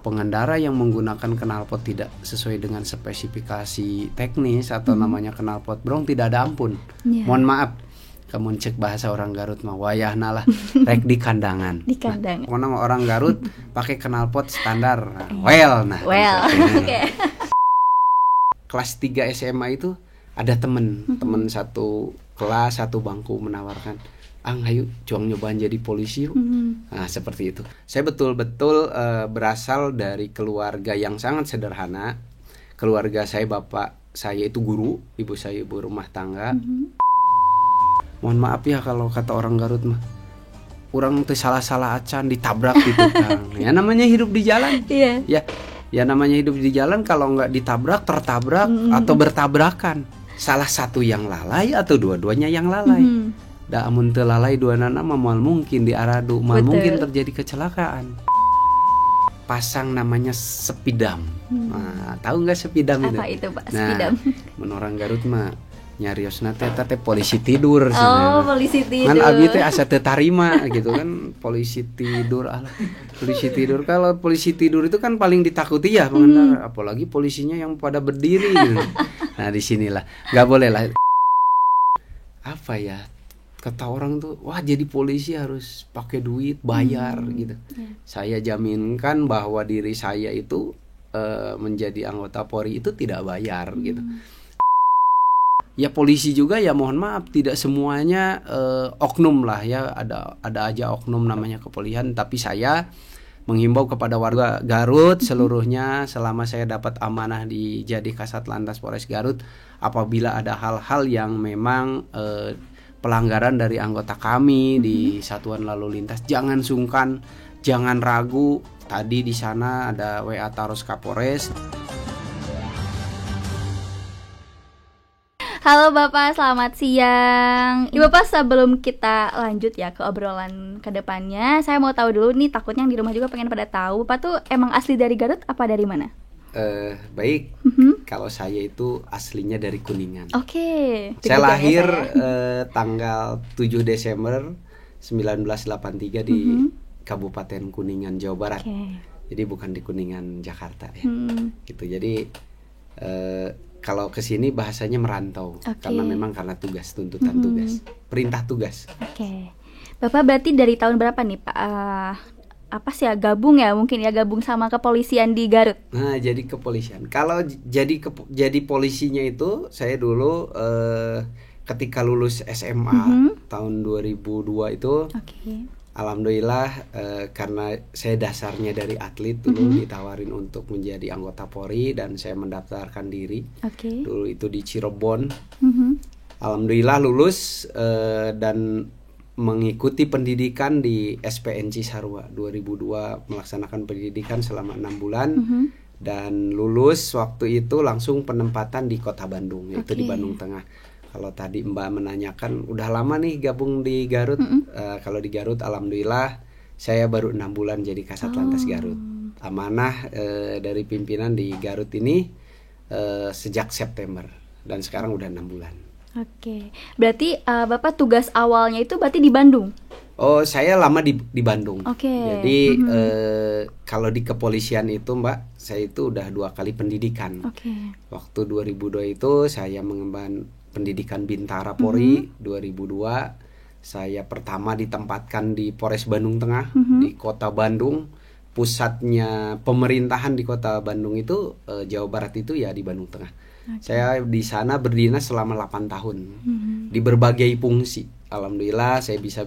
pengendara yang menggunakan knalpot tidak sesuai dengan spesifikasi teknis atau namanya knalpot brong tidak ada ampun. Mohon maaf, kamu cek bahasa orang Garut mah wayahna lah rek di kandangan. Di kandangan. Nah, orang Garut pakai knalpot standar. Well. Oke. Kelas 3 SMA itu ada temen satu kelas, satu bangku menawarkan, ayo juang nyobaan jadi polisi yuk. Nah seperti itu. Saya betul-betul berasal dari keluarga yang sangat sederhana. Keluarga saya, bapak saya itu guru, ibu saya ibu rumah tangga. Mohon maaf ya kalau kata orang Garut mah, orang teh salah-salah acan ditabrak gitu kan. Ya namanya hidup di jalan. Ya namanya hidup di jalan, kalau nggak ditabrak tertabrak atau bertabrakan. Salah satu yang lalai atau dua-duanya yang lalai. Da amun teu lalai duanana mah moal mungkin diaradu, moal mungkin terjadi kecelakaan. Pasang namanya sepidam. Nah, tahu enggak sepidam itu? Apa itu, Pak? Sepidam. Mun orang Garut mah nyariosna teh polisi tidur. Polisi tidur. Kan abi teh asa teu tarima gitu kan, polisi tidur. Polisi tidur, kalau polisi tidur itu kan paling ditakuti ya pengendara, apalagi polisinya yang pada berdiri gitu. Nah, disinilah enggak boleh lah. Apa ya? Kata orang tuh, wah jadi polisi harus pakai duit, bayar gitu. Saya jaminkan bahwa diri saya itu menjadi anggota Polri itu tidak bayar gitu. Ya polisi juga ya mohon maaf tidak semuanya oknum lah ya, ada aja oknum namanya kepolisian. Tapi saya menghimbau kepada warga Garut seluruhnya, selama saya dapat amanah di jadi Kasat Lantas Polres Garut, apabila ada hal-hal yang memang pelanggaran dari anggota kami di Satuan Lalu Lintas, jangan sungkan, jangan ragu. Tadi di sana ada WA Taros Kapolres. Halo Bapak, selamat siang. Bapak, sebelum kita lanjut ya ke obrolan ke depannya, saya mau tahu dulu nih, takutnya yang di rumah juga pengen pada tahu, Bapak tuh emang asli dari Garut apa dari mana? Baik, kalau saya itu aslinya dari Kuningan. Oke. Saya lahir tanggal 7 Desember 1983 di Kabupaten Kuningan, Jawa Barat. Jadi bukan di Kuningan, Jakarta ya. Gitu. Jadi kalau kesini bahasanya merantau, karena memang karena tugas, tuntutan tugas, perintah tugas. Bapak berarti dari tahun berapa nih Pak? Apa sih ya, gabung sama kepolisian di Garut? Nah, jadi kepolisian. Kalau jadi polisinya itu saya dulu ketika lulus SMA tahun 2002 itu, alhamdulillah karena saya dasarnya dari atlet dulu ditawarin untuk menjadi anggota Polri dan saya mendaftarkan diri. Dulu itu di Cirebon. Alhamdulillah lulus dan mengikuti pendidikan di SPN Cisarua 2002, melaksanakan pendidikan selama 6 bulan dan lulus waktu itu langsung penempatan di Kota Bandung, yaitu di Bandung Tengah. Kalau tadi Mbak menanyakan udah lama nih gabung di Garut, kalau di Garut alhamdulillah saya baru 6 bulan jadi Kasat Lantas Garut. Amanah dari pimpinan di Garut ini sejak September dan sekarang udah 6 bulan. Berarti Bapak tugas awalnya itu berarti di Bandung? Oh, saya lama di Bandung. Jadi kalau di kepolisian itu Mbak, saya itu udah 2 kali pendidikan. Waktu 2002 itu saya mengemban pendidikan Bintara Polri. 2002 saya pertama ditempatkan di Polres Bandung Tengah, di Kota Bandung. Pusatnya pemerintahan di Kota Bandung itu Jawa Barat itu ya di Bandung Tengah. Saya di sana berdinas selama 8 tahun di berbagai fungsi. Alhamdulillah saya bisa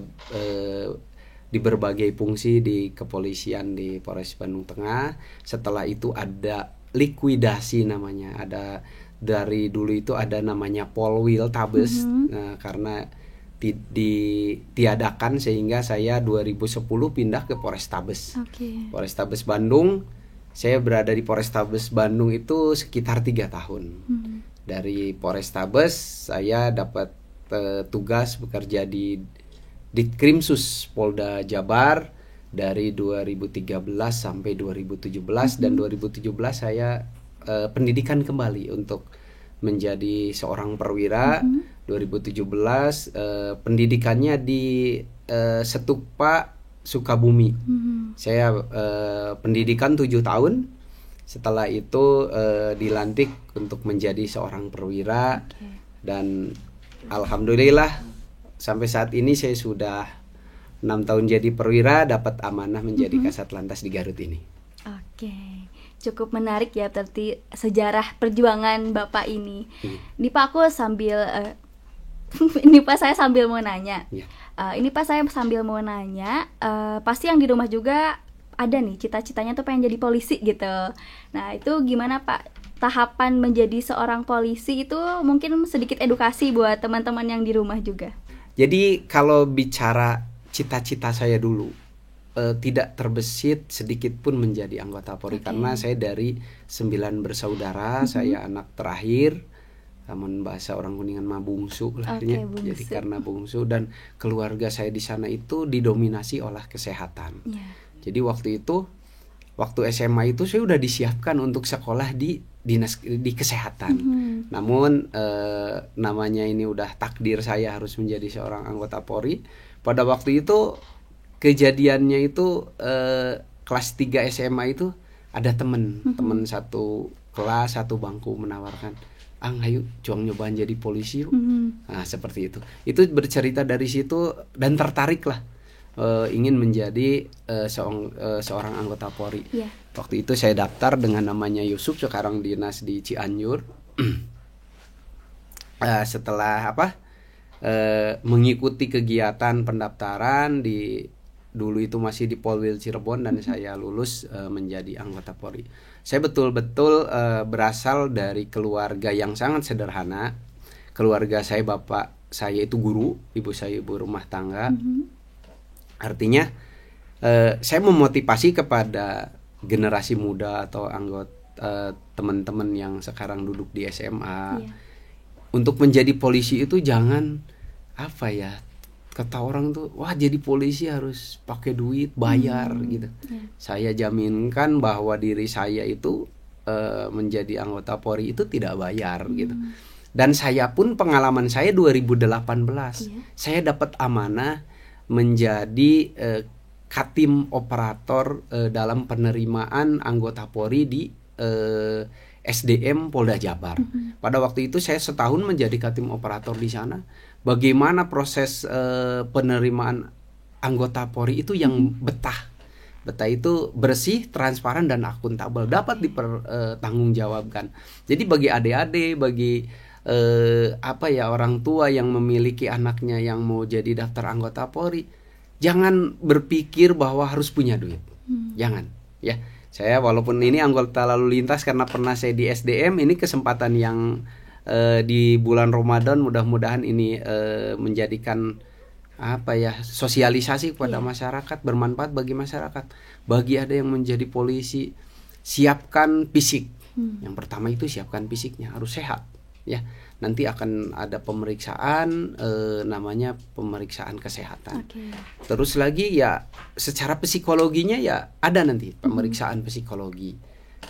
di berbagai fungsi di kepolisian di Polres Bandung Tengah. Setelah itu ada likuidasi namanya. Ada dari dulu itu ada namanya Polwil Tabes. Nah, karena ditiadakan sehingga saya 2010 pindah ke Polrestabes. Polrestabes Bandung. Saya berada di Polrestabes Bandung itu sekitar 3 tahun. Dari Polrestabes saya dapat tugas bekerja di Ditkrimsus Polda Jabar dari 2013 sampai 2017 dan 2017 saya pendidikan kembali untuk menjadi seorang perwira. 2017 pendidikannya di Setukpa Sukabumi. Saya pendidikan 7 tahun. Setelah itu dilantik untuk menjadi seorang perwira. Dan alhamdulillah sampai saat ini saya sudah 6 tahun jadi perwira, dapat amanah menjadi Kasat Lantas di Garut ini. Oke, cukup menarik ya berarti sejarah perjuangan Bapak ini. Ini Pak, aku sambil ini Pak saya sambil mau nanya. Ini Pak saya sambil mau nanya, pasti yang di rumah juga ada nih cita-citanya tuh pengen jadi polisi gitu. Nah itu gimana Pak tahapan menjadi seorang polisi itu, mungkin sedikit edukasi buat teman-teman yang di rumah juga. Jadi kalau bicara cita-cita saya dulu, tidak terbesit sedikit pun menjadi anggota Polri. Karena saya dari 9 bersaudara, saya anak terakhir. Namun bahasa orang Kuningan mah bungsu lah. Jadi karena bungsu, dan keluarga saya di sana itu didominasi oleh kesehatan. Jadi waktu SMA itu saya udah disiapkan untuk sekolah di dinas di kesehatan. Namun namanya ini udah takdir saya harus menjadi seorang anggota Polri. Pada waktu itu kejadiannya itu kelas 3 SMA itu ada temen satu kelas, satu bangku menawarkan, ayo juang nyobaan jadi polisi yuk. Nah seperti itu bercerita dari situ dan tertarik lah, ingin menjadi seorang anggota Polri. Waktu itu saya daftar dengan namanya Yusuf, sekarang dinas di Cianjur. Setelah mengikuti kegiatan pendaftaran dulu itu masih di Polwil Cirebon, dan saya lulus menjadi anggota Polri. Saya betul-betul berasal dari keluarga yang sangat sederhana. Keluarga saya, bapak saya itu guru, ibu saya ibu rumah tangga. Artinya saya memotivasi kepada generasi muda atau anggota teman-teman yang sekarang duduk di SMA untuk menjadi polisi itu jangan kata orang tuh, wah jadi polisi harus pakai duit, bayar gitu. Saya jaminkan bahwa diri saya itu menjadi anggota Polri itu tidak bayar gitu. Dan saya pun pengalaman saya 2018, saya dapat amanah menjadi Katim Operator dalam penerimaan anggota Polri di SDM Polda Jabar. Pada waktu itu saya setahun menjadi Katim Operator di sana. Bagaimana proses penerimaan anggota Polri itu yang betah itu bersih, transparan, dan akuntabel, dapat dipertanggungjawabkan. Jadi bagi adik-adik, bagi orang tua yang memiliki anaknya yang mau jadi daftar anggota Polri, jangan berpikir bahwa harus punya duit. Jangan, ya. Saya walaupun ini anggota lalu lintas karena pernah saya di SDM, ini kesempatan yang di bulan Ramadan mudah-mudahan ini menjadikan sosialisasi kepada masyarakat, bermanfaat bagi masyarakat. Bagi ada yang menjadi polisi, siapkan fisik. Yang pertama itu siapkan fisiknya, harus sehat, ya. Nanti akan ada pemeriksaan, namanya pemeriksaan kesehatan. Terus lagi ya secara psikologinya ya ada nanti pemeriksaan psikologi.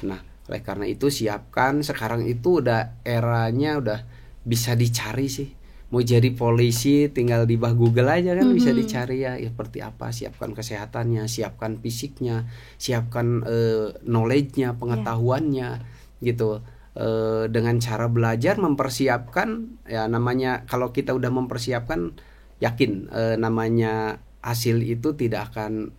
Nah, oleh karena itu siapkan. Sekarang itu udah eranya udah bisa dicari sih. Mau jadi polisi tinggal di Google aja kan, bisa dicari ya seperti apa. Siapkan kesehatannya, siapkan fisiknya, siapkan knowledge-nya, pengetahuannya gitu. Dengan cara belajar mempersiapkan, ya namanya kalau kita udah mempersiapkan, yakin namanya hasil itu tidak akan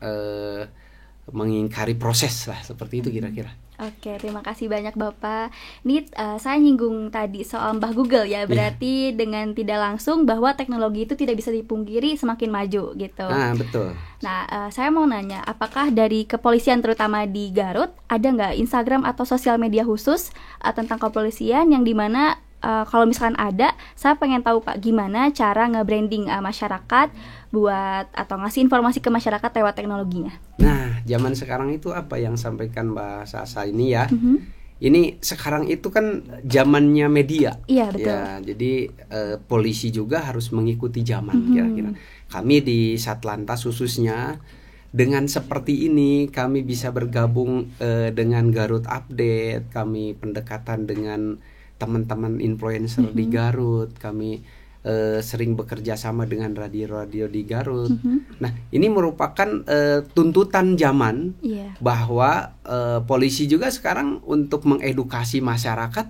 mengingkari proses lah, seperti itu kira-kira. Oke, terima kasih banyak Bapak. Ini saya nyinggung tadi soal Mbah Google ya, berarti dengan tidak langsung bahwa teknologi itu tidak bisa dipungkiri semakin maju gitu. Nah, betul. Nah, saya mau nanya, apakah dari kepolisian terutama di Garut ada nggak Instagram atau sosial media khusus tentang kepolisian yang dimana kalau misalkan ada, saya pengen tahu Pak gimana cara nge-branding masyarakat buat atau ngasih informasi ke masyarakat lewat teknologinya. Nah, zaman sekarang itu apa yang sampaikan Mbak Sasa ini ya. Ini sekarang itu kan zamannya media. Iya, betul. Ya, jadi polisi juga harus mengikuti zaman kira-kira. Kami di Satlantas khususnya dengan seperti ini kami bisa bergabung dengan Garut Update, kami pendekatan dengan teman-teman influencer di Garut, kami sering bekerja sama dengan radio-radio di Garut. Nah, ini merupakan tuntutan zaman bahwa polisi juga sekarang untuk mengedukasi masyarakat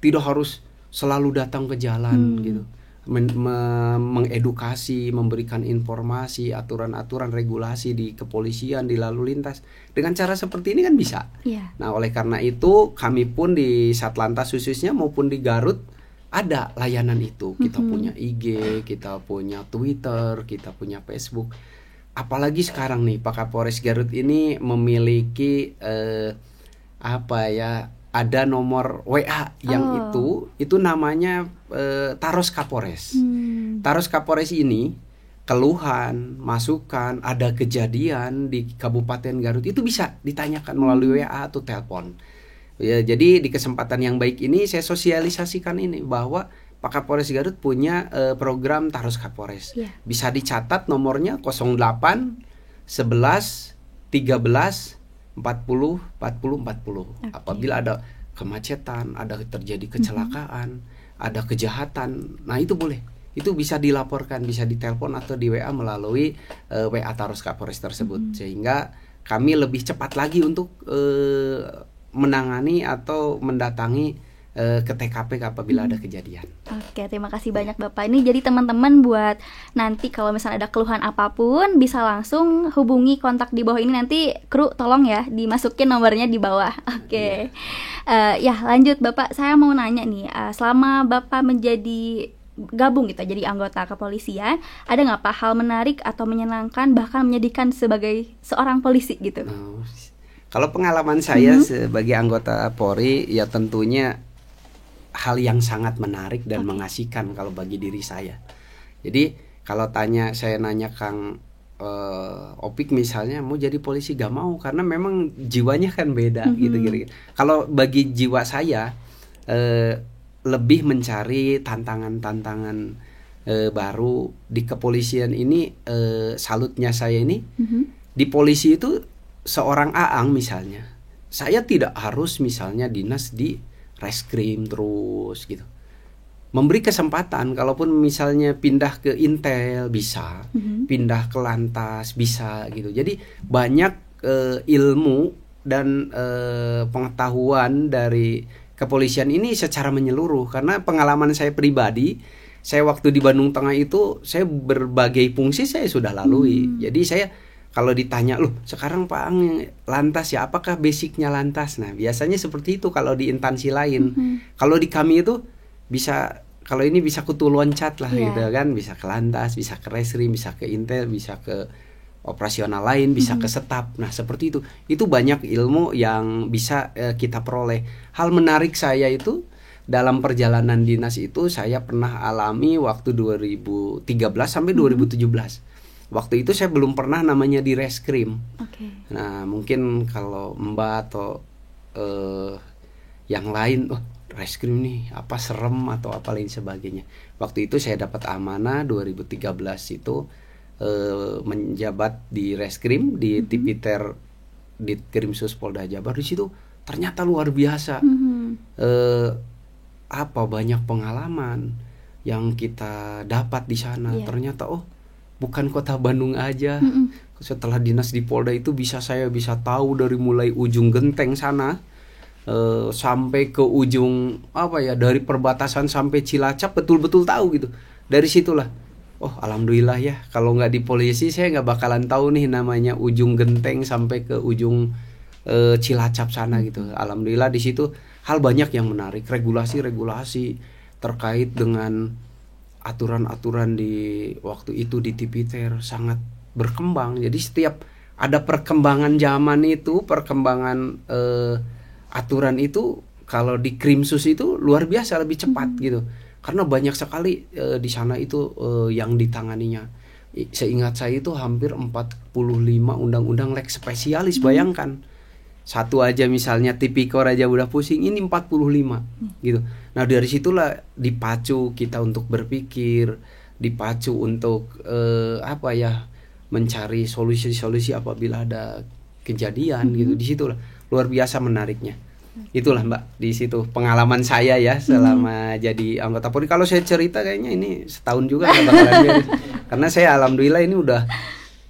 tidak harus selalu datang ke jalan gitu. Mengedukasi, memberikan informasi, aturan-aturan regulasi di kepolisian, di lalu lintas. Dengan cara seperti ini kan bisa. Nah, oleh karena itu kami pun di Satlantas khususnya maupun di Garut ada layanan itu. Kita punya IG, kita punya Twitter, kita punya Facebook. Apalagi sekarang nih Pak Kapolres Garut ini memiliki ada nomor WA yang itu namanya Taros Kapolres. Taros Kapolres ini keluhan, masukan, ada kejadian di Kabupaten Garut itu bisa ditanyakan melalui WA atau telepon. Ya, jadi di kesempatan yang baik ini saya sosialisasikan ini bahwa Pak Kapolres Garut punya program Taros Kapolres. Bisa dicatat nomornya 08 11 13 40 40 40. Apabila ada kemacetan, ada terjadi kecelakaan, ada kejahatan, nah itu boleh. Itu bisa dilaporkan, bisa ditelepon atau di WA melalui WA Taros Kapolres tersebut. Sehingga kami lebih cepat lagi untuk menangani atau mendatangi ke TKP apabila ada kejadian. Oke, terima kasih banyak Bapak. Ini jadi teman-teman buat nanti kalau misalnya ada keluhan apapun bisa langsung hubungi kontak di bawah ini, nanti kru tolong ya dimasukin nomornya di bawah. Oke. Ya lanjut Bapak, saya mau nanya nih, selama Bapak menjadi gabung gitu jadi anggota kepolisian, ada nggak Pak hal menarik atau menyenangkan bahkan menyedihkan sebagai seorang polisi gitu? Kalau pengalaman saya sebagai anggota Polri ya tentunya hal yang sangat menarik dan mengasihkan kalau bagi diri saya. Jadi kalau saya nanya Kang Opik misalnya mau jadi polisi gak mau karena memang jiwanya kan beda gitu. Kalau bagi jiwa saya lebih mencari tantangan-tantangan baru di kepolisian ini. Salutnya saya ini di polisi itu seorang Aang misalnya, saya tidak harus misalnya dinas di reskrim terus gitu. Memberi kesempatan, kalaupun misalnya pindah ke Intel bisa, pindah ke Lantas bisa gitu. Jadi banyak ilmu dan pengetahuan dari kepolisian ini secara menyeluruh. Karena pengalaman saya pribadi, saya waktu di Bandung Tengah itu saya berbagai fungsi saya sudah lalui. Jadi saya kalau ditanya, loh sekarang Pak Ang Lantas ya, apakah basicnya Lantas? Nah biasanya seperti itu kalau di instansi lain. Kalau di kami itu bisa, kalau ini bisa kutu loncat lah gitu kan. Bisa ke Lantas, bisa ke Reskrim, bisa ke Intel, bisa ke operasional lain, bisa ke Setap. Nah seperti itu. Itu banyak ilmu yang bisa kita peroleh. Hal menarik saya itu dalam perjalanan dinas itu saya pernah alami waktu 2013 sampai 2017. Waktu itu saya belum pernah namanya di reskrim. Nah mungkin kalau Mbak atau yang lain, reskrim nih apa serem atau apa lain sebagainya. Waktu itu saya dapat amanah 2013 itu menjabat di reskrim di Tipiter di Krimsus Polda Jabar. Di situ ternyata luar biasa. Banyak pengalaman yang kita dapat di sana. Ternyata bukan kota Bandung aja. Setelah dinas di Polda itu saya bisa tahu dari mulai ujung Genteng sana sampai ke ujung dari perbatasan sampai Cilacap betul-betul tahu gitu. Dari situlah, alhamdulillah ya, kalau nggak di polisi saya nggak bakalan tahu nih namanya ujung Genteng sampai ke ujung Cilacap sana gitu. Alhamdulillah di situ hal banyak yang menarik, regulasi terkait dengan aturan-aturan di waktu itu di Tipiter sangat berkembang. Jadi setiap ada perkembangan zaman itu, perkembangan aturan itu, kalau di Krimsus itu luar biasa lebih cepat gitu. Karena banyak sekali di sana itu yang ditanganinya. Seingat saya itu hampir 45 undang-undang lex spesialis, bayangkan. Satu aja misalnya Tipikor aja udah pusing, ini 45 gitu. Nah dari situlah dipacu kita untuk berpikir, dipacu untuk mencari solusi-solusi apabila ada kejadian gitu. Di situlah luar biasa menariknya. itulah Mbak, di situ pengalaman saya ya selama jadi anggota Polri. Kalau saya cerita kayaknya ini setahun juga nggak bakalan beres. Karena saya alhamdulillah ini udah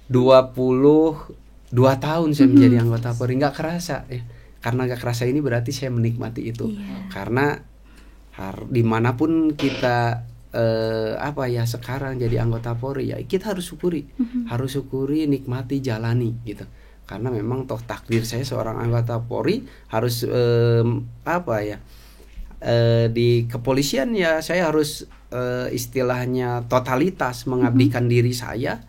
22 tahun saya menjadi anggota Polri, nggak kerasa ya. Karena nggak kerasa ini berarti saya menikmati itu. Karena dimanapun kita sekarang jadi anggota Polri ya kita harus syukuri, nikmati, jalani gitu. Karena memang toh takdir saya seorang anggota Polri harus di kepolisian ya saya harus istilahnya totalitas mengabdikan diri saya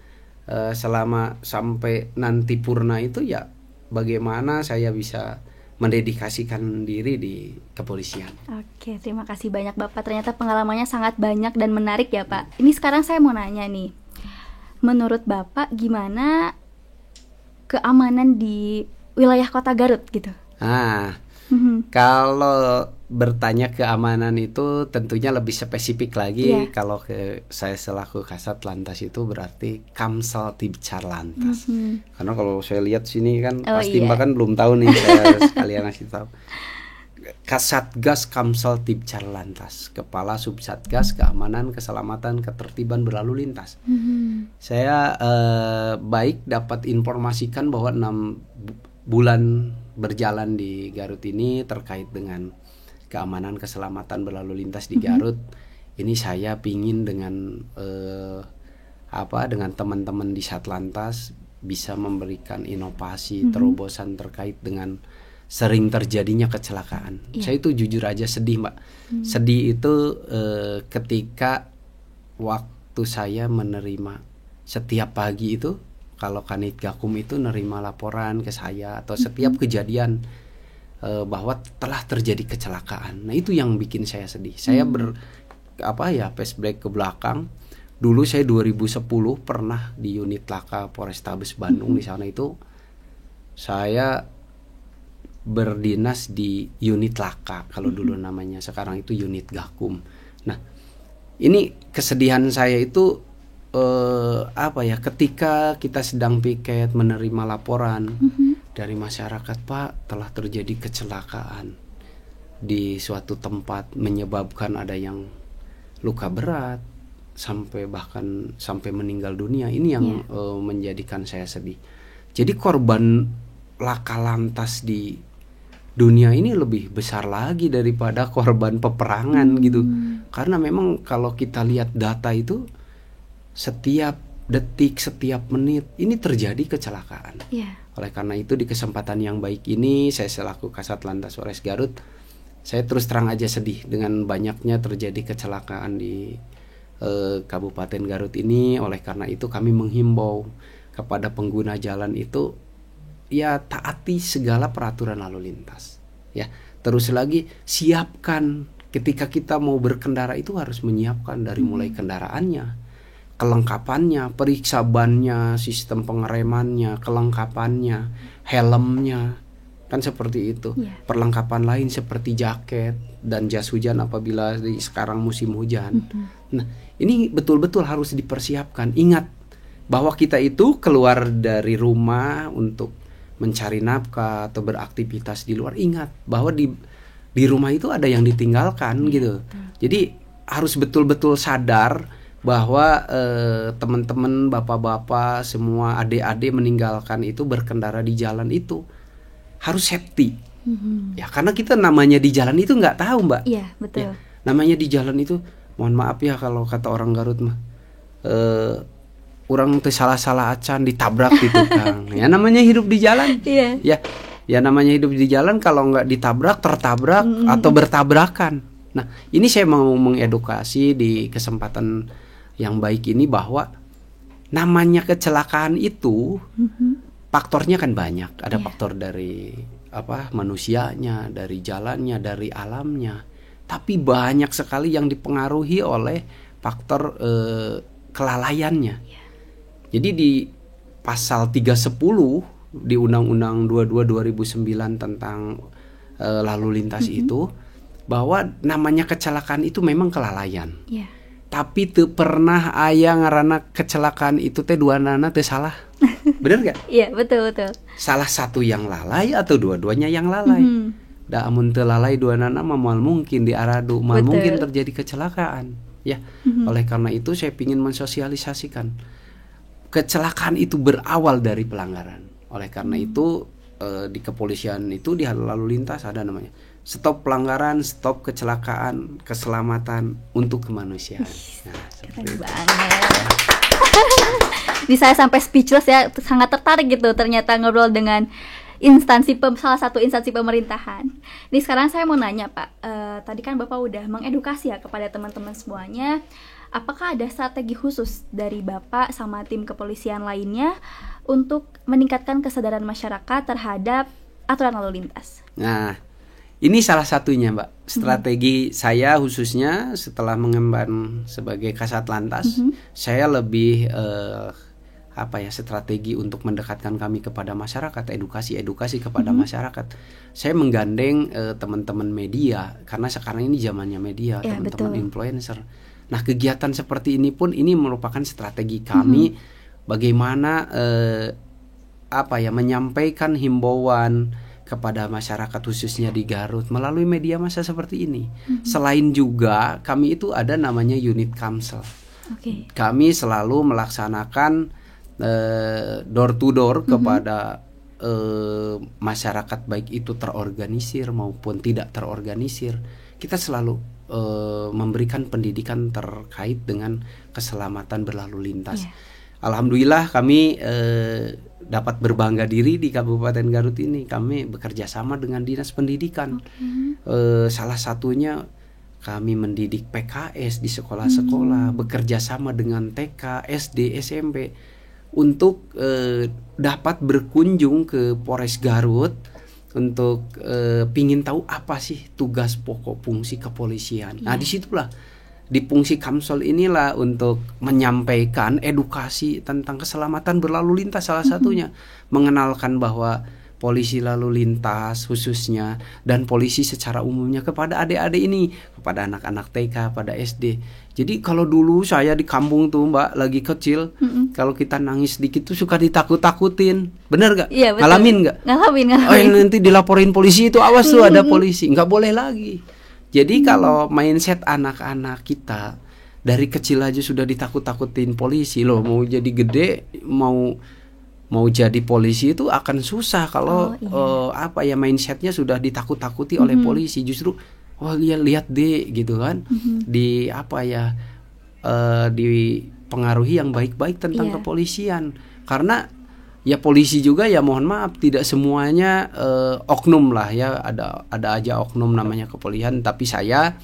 selama sampai nanti purna itu ya bagaimana saya bisa mendedikasikan diri di kepolisian. Oke, terima kasih banyak Bapak. Ternyata pengalamannya sangat banyak dan menarik ya Pak. Ini sekarang saya mau nanya nih, menurut Bapak gimana keamanan di wilayah Kota Garut gitu? Kalau bertanya keamanan itu tentunya lebih spesifik lagi. Kalau saya selaku Kasat Lantas itu berarti Kamsel Tibcar Lantas. Karena kalau saya lihat sini kan pasti Mbak kan belum tahu nih, saya sekalian ngasih tahu. Kasatgas Kamsel Tibcar Lantas, Kepala Subsatgas Keamanan, Keselamatan, Ketertiban Berlalu Lintas. Saya baik dapat informasikan bahwa 6 bulan berjalan di Garut ini terkait dengan keamanan keselamatan berlalu lintas di Garut. Ini saya pingin dengan dengan teman-teman di Satlantas bisa memberikan inovasi terobosan terkait dengan sering terjadinya kecelakaan. Saya itu jujur aja sedih Mbak. Sedih itu ketika waktu saya menerima setiap pagi itu, kalau Kanit Gakum itu nerima laporan ke saya atau setiap kejadian bahwa telah terjadi kecelakaan. Nah itu yang bikin saya sedih. Saya flashback ke belakang. Dulu saya 2010 pernah di unit Laka Polrestabes Bandung. Di sana itu saya berdinas di unit Laka kalau dulu namanya, sekarang itu unit Gakum. Nah ini kesedihan saya itu ketika kita sedang piket menerima laporan dari masyarakat, Pak telah terjadi kecelakaan di suatu tempat menyebabkan ada yang luka berat sampai meninggal dunia. Ini yang menjadikan saya sedih. Jadi korban laka lantas di dunia ini lebih besar lagi daripada korban peperangan gitu. Karena memang kalau kita lihat data itu setiap detik, setiap menit ini terjadi kecelakaan. Oleh karena itu di kesempatan yang baik ini saya selaku Kasat Lantas Polres Garut, saya terus terang aja sedih dengan banyaknya terjadi kecelakaan di Kabupaten Garut ini. Oleh karena itu kami menghimbau kepada pengguna jalan itu ya taati segala peraturan lalu lintas. Ya, terus lagi siapkan ketika kita mau berkendara itu harus menyiapkan dari mulai kendaraannya, kelengkapannya, periksa bannya, sistem pengeremannya, kelengkapannya, helmnya, kan seperti itu. Perlengkapan lain seperti jaket dan jas hujan apabila sekarang musim hujan. Nah, ini betul-betul harus dipersiapkan. Ingat bahwa kita itu keluar dari rumah untuk mencari nafkah atau beraktivitas di luar. Ingat bahwa di rumah itu ada yang ditinggalkan gitu. Jadi harus betul-betul sadar bahwa teman-teman, bapak-bapak, semua adik-adik meninggalkan itu berkendara di jalan itu harus safety. Ya karena kita namanya di jalan itu nggak tahu Mbak. Iya betul. Ya, namanya di jalan itu, mohon maaf ya kalau kata orang Garut mah, orang tuh salah-salah acan ditabrak di tukang. Ya namanya hidup di jalan. Ya namanya hidup di jalan, kalau nggak ditabrak tertabrak atau bertabrakan. Nah ini saya mau mengedukasi di kesempatan yang baik ini bahwa namanya kecelakaan itu faktornya kan banyak. Ada faktor dari manusianya, dari jalannya, dari alamnya. Tapi banyak sekali yang dipengaruhi oleh faktor kelalaiannya. Jadi di pasal 310 di Undang-Undang 22 2009 tentang lalu lintas itu, bahwa namanya kecelakaan itu memang kelalaian. Tapi teu pernah aya ngaranna kecelakaan itu teh duanana teu salah. Bener gak? Iya betul. Salah satu yang lalai atau dua-duanya yang lalai. Da amun teu lalai duanana mah moal mungkin diaradu, moal Betul. mungkin terjadi kecelakaan ya. Oleh karena itu saya ingin mensosialisasikan kecelakaan itu berawal dari pelanggaran. Oleh karena itu di kepolisian itu di lalu lintas ada namanya stop pelanggaran, stop kecelakaan, keselamatan untuk kemanusiaan. Nah, Keren banget. Ini saya sampai speechless ya, sangat tertarik gitu ternyata ngobrol dengan salah satu instansi pemerintahan. Ini sekarang saya mau nanya Pak, tadi kan Bapak udah mengedukasi ya kepada teman-teman semuanya. Apakah ada strategi khusus dari Bapak sama tim kepolisian lainnya untuk meningkatkan kesadaran masyarakat terhadap aturan lalu lintas? Nah, ini salah satunya Mbak. Strategi saya khususnya setelah mengemban sebagai Kasat Lantas, saya lebih strategi untuk mendekatkan kami kepada masyarakat, edukasi kepada masyarakat. Saya menggandeng teman-teman media karena sekarang ini zamannya media, Ya, teman-teman betul. influencer. Nah, kegiatan seperti ini pun ini merupakan strategi kami bagaimana menyampaikan himbauan kepada masyarakat khususnya di Garut melalui media massa seperti ini. Selain juga kami itu ada namanya unit Kamsel. Oke. Kami selalu melaksanakan door to door kepada masyarakat baik itu terorganisir maupun tidak terorganisir. Kita selalu memberikan pendidikan terkait dengan keselamatan berlalu lintas. Alhamdulillah kami dapat berbangga diri di Kabupaten Garut ini. Kami bekerja sama dengan Dinas Pendidikan. Salah satunya kami mendidik PKS di sekolah-sekolah, bekerja sama dengan TK, SD, SMP untuk dapat berkunjung ke Polres Garut untuk pingin tahu apa sih tugas pokok fungsi kepolisian. Nah, disitulah di fungsi Kamsel inilah untuk menyampaikan edukasi tentang keselamatan berlalu lintas, salah satunya mengenalkan bahwa polisi lalu lintas khususnya dan polisi secara umumnya kepada adik-adik ini, kepada anak-anak TK, pada SD. Jadi kalau dulu saya di kampung tuh Mbak lagi kecil, kalau kita nangis sedikit tuh suka ditakut-takutin, bener gak? Iya, betul. Ngalamin gak? Ngalamin. Oh, nanti dilaporin polisi itu, awas tuh ada polisi, nggak boleh lagi. Jadi kalau mindset anak-anak kita dari kecil aja sudah ditakut-takutin polisi, loh mau jadi gede mau jadi polisi itu akan susah kalau mindsetnya sudah ditakut-takuti oleh polisi. Justru lihat deh gitu kan, dipengaruhi yang baik-baik tentang kepolisian. Karena ya polisi juga ya mohon maaf tidak semuanya oknum lah ya, ada aja oknum namanya kepolisian. Tapi saya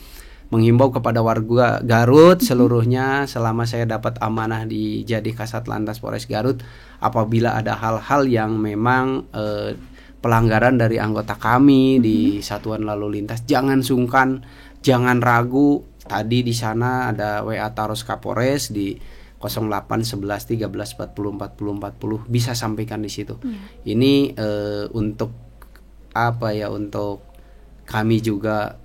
menghimbau kepada warga Garut seluruhnya, selama saya dapat amanah di jadi Kasat Lantas Polres Garut, apabila ada hal-hal yang memang pelanggaran dari anggota kami di Satuan Lalu Lintas, jangan sungkan, jangan ragu. Tadi di sana ada WA Taros Kapolres di 08 11 13 40 40 40, bisa sampaikan di situ. Ini untuk untuk kami juga